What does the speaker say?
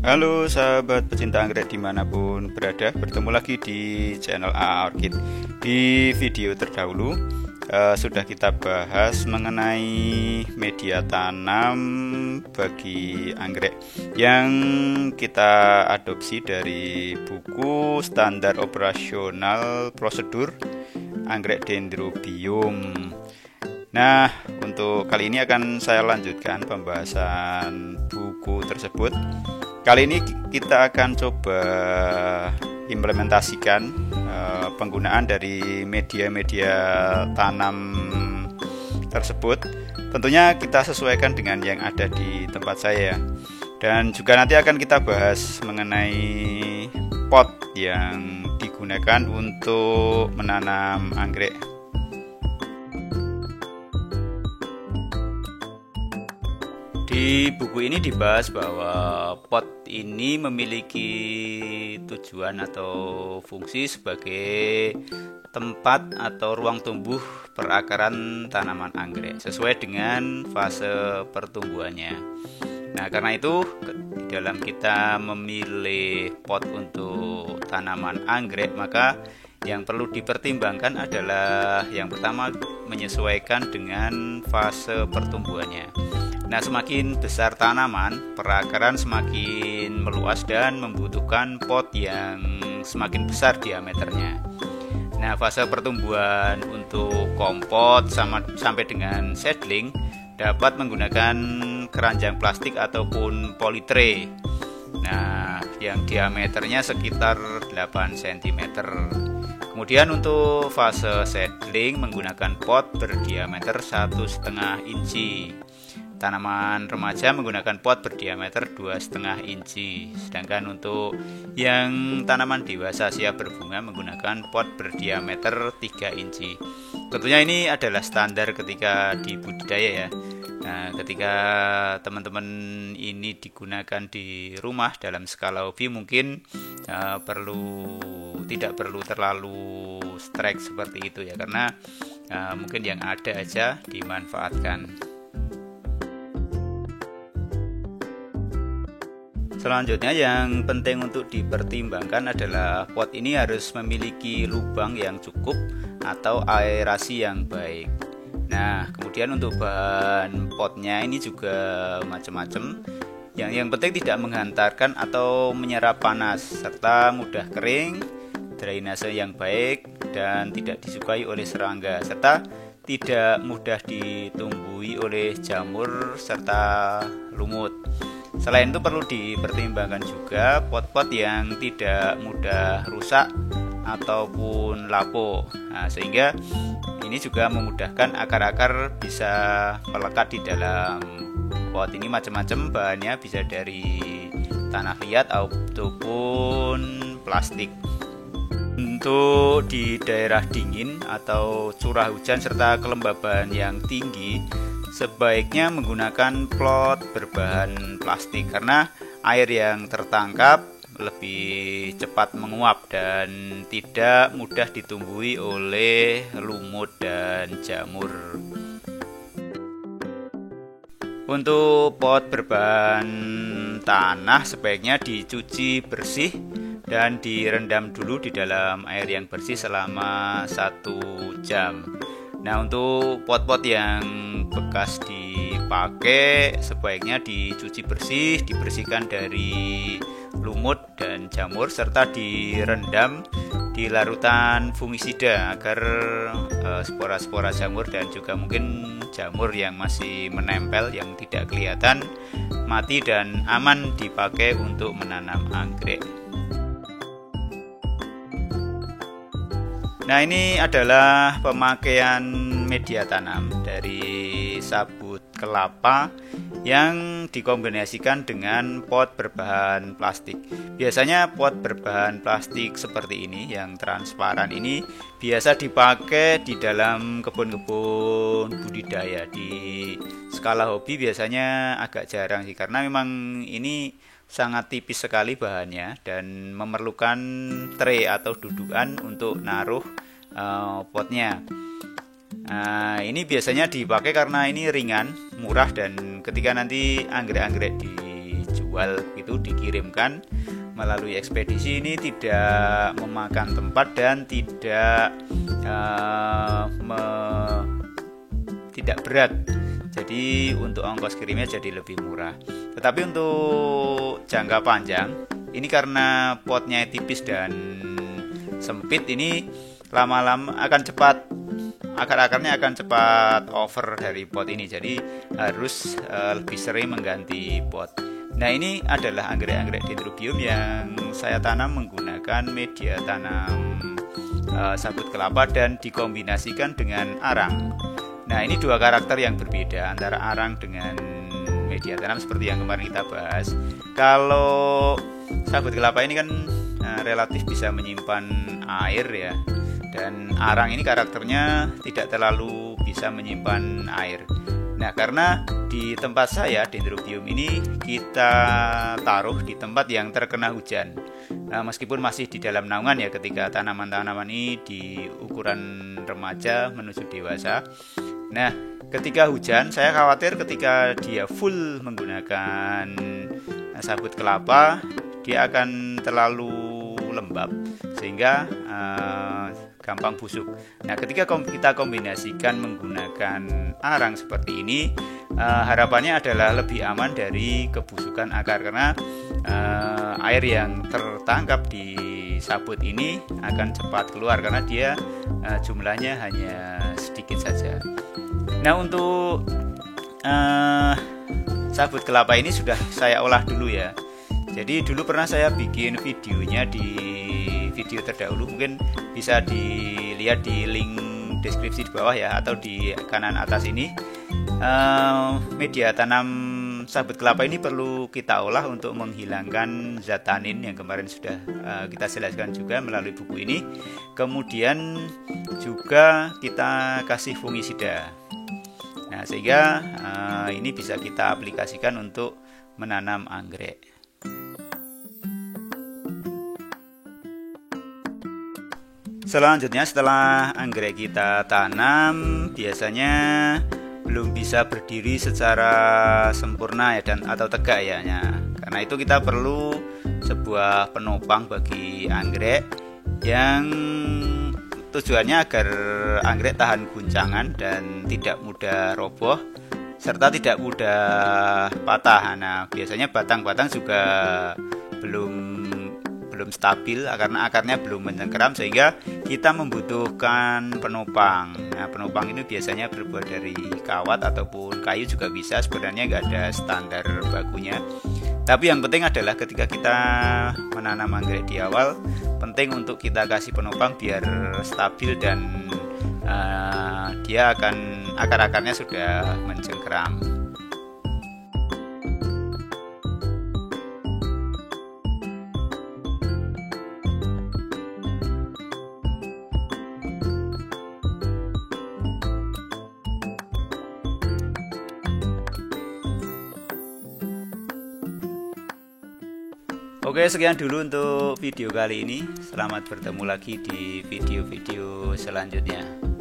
Halo sahabat pecinta anggrek dimanapun berada, bertemu lagi di channel AA Orchid. Di video terdahulu sudah kita bahas mengenai media tanam bagi anggrek yang kita adopsi dari buku standar operasional prosedur anggrek dendrobium. Nah, untuk kali ini akan saya lanjutkan pembahasan buku tersebut. Kali ini kita akan coba implementasikan penggunaan dari media-media tanam tersebut. Tentunya kita sesuaikan dengan yang ada di tempat saya. Dan juga nanti akan kita bahas mengenai pot yang digunakan untuk menanam anggrek. Di buku ini dibahas bahwa pot ini memiliki tujuan atau fungsi sebagai tempat atau ruang tumbuh perakaran tanaman anggrek sesuai dengan fase pertumbuhannya. Nah, karena itu di dalam kita memilih pot untuk tanaman anggrek, maka yang perlu dipertimbangkan adalah yang pertama menyesuaikan dengan fase pertumbuhannya. Nah, semakin besar tanaman, perakaran semakin meluas dan membutuhkan pot yang semakin besar diameternya. Nah, fase pertumbuhan untuk kompot sampai dengan seedling dapat menggunakan keranjang plastik ataupun polytray. Nah, yang diameternya sekitar 8 cm. Kemudian untuk fase seedling menggunakan pot berdiameter 1,5 inci. Tanaman remaja menggunakan pot berdiameter 2,5 inci. Sedangkan untuk yang tanaman dewasa siap berbunga menggunakan pot berdiameter 3 inci. Tentunya ini adalah standar ketika di budidaya ya. Nah, ketika teman-teman ini digunakan di rumah dalam skala hobi mungkin tidak perlu terlalu strict seperti itu ya, karena mungkin yang ada aja dimanfaatkan. Selanjutnya yang penting untuk dipertimbangkan adalah pot ini harus memiliki lubang yang cukup atau aerasi yang baik. Nah, kemudian untuk bahan potnya ini juga macam-macam. Yang penting tidak menghantarkan atau menyerap panas serta mudah kering, drainase yang baik dan tidak disukai oleh serangga serta tidak mudah ditumbuhi oleh jamur serta lumut. Selain itu perlu dipertimbangkan juga pot-pot yang tidak mudah rusak ataupun lapuk. Nah, sehingga ini juga memudahkan akar-akar bisa melekat di dalam pot ini. Macam-macam bahannya, bisa dari tanah liat ataupun plastik. Untuk di daerah dingin atau curah hujan serta kelembaban yang tinggi, sebaiknya menggunakan pot berbahan plastik karena air yang tertangkap lebih cepat menguap dan tidak mudah ditumbuhi oleh lumut dan jamur. Untuk pot berbahan tanah sebaiknya dicuci bersih dan direndam dulu di dalam air yang bersih selama 1 jam. Nah, untuk pot-pot yang bekas dipakai sebaiknya dicuci bersih, dibersihkan dari lumut dan jamur serta direndam di larutan fungisida agar spora-spora jamur dan juga mungkin jamur yang masih menempel yang tidak kelihatan mati dan aman dipakai untuk menanam anggrek. Nah, ini adalah pemakaian media tanam dari sabut kelapa yang dikombinasikan dengan pot berbahan plastik. Biasanya pot berbahan plastik seperti ini yang transparan ini biasa dipakai di dalam kebun-kebun budidaya. Di skala hobi biasanya agak jarang sih, karena memang ini sangat tipis sekali bahannya dan memerlukan tray atau dudukan untuk naruh potnya. Nah, ini biasanya dipakai karena ini ringan, murah, dan ketika nanti anggrek-anggrek dijual, itu dikirimkan melalui ekspedisi. Ini tidak memakan tempat dan tidak berat, jadi untuk ongkos kirimnya jadi lebih murah. Tetapi untuk jangka panjang ini karena potnya tipis dan sempit, ini lama-lama akan cepat, akar-akarnya akan cepat over dari pot ini, jadi harus lebih sering mengganti pot. Nah, ini adalah anggrek-anggrek Dendrobium yang saya tanam menggunakan media tanam sabut kelapa dan dikombinasikan dengan arang. Nah, ini dua karakter yang berbeda antara arang dengan media tanam seperti yang kemarin kita bahas. Kalau sabut kelapa ini kan relatif bisa menyimpan air ya, dan arang ini karakternya tidak terlalu bisa menyimpan air. Nah, karena di tempat saya Dendrobium ini kita taruh di tempat yang terkena hujan. Nah, meskipun masih di dalam naungan ya ketika tanaman-tanaman ini di ukuran remaja menuju dewasa. Nah, ketika hujan saya khawatir ketika dia full menggunakan sabut kelapa dia akan terlalu lembab sehingga gampang busuk. Nah, ketika kita kombinasikan menggunakan arang seperti ini, harapannya adalah lebih aman dari kebusukan akar karena air yang tertangkap di sabut ini akan cepat keluar karena dia jumlahnya hanya sedikit saja. Nah, untuk sabut kelapa ini sudah saya olah dulu ya. Jadi dulu pernah saya bikin videonya di video terdahulu, mungkin bisa dilihat di link deskripsi di bawah ya, atau di kanan atas ini. Media tanam sabut kelapa ini perlu kita olah untuk menghilangkan zat tanin yang kemarin sudah kita jelaskan juga melalui buku ini. Kemudian juga kita kasih fungisida. Nah, sehingga ini bisa kita aplikasikan untuk menanam anggrek. Selanjutnya, setelah anggrek kita tanam, biasanya belum bisa berdiri secara sempurna ya atau tegak ya. Karena itu kita perlu sebuah penopang bagi anggrek yang tujuannya agar anggrek tahan guncangan dan tidak mudah roboh serta tidak mudah patah. Nah, biasanya batang-batang juga belum stabil karena akarnya belum mencengkeram, sehingga kita membutuhkan penopang. Nah, penopang ini biasanya terbuat dari kawat ataupun kayu juga bisa, sebenarnya nggak ada standar bakunya. Tapi yang penting adalah ketika kita menanam anggrek di awal, penting untuk kita kasih penopang biar stabil dan dia akan akar-akarnya sudah mencengkeram. Oke, sekian dulu untuk video kali ini. Selamat bertemu lagi di video-video selanjutnya.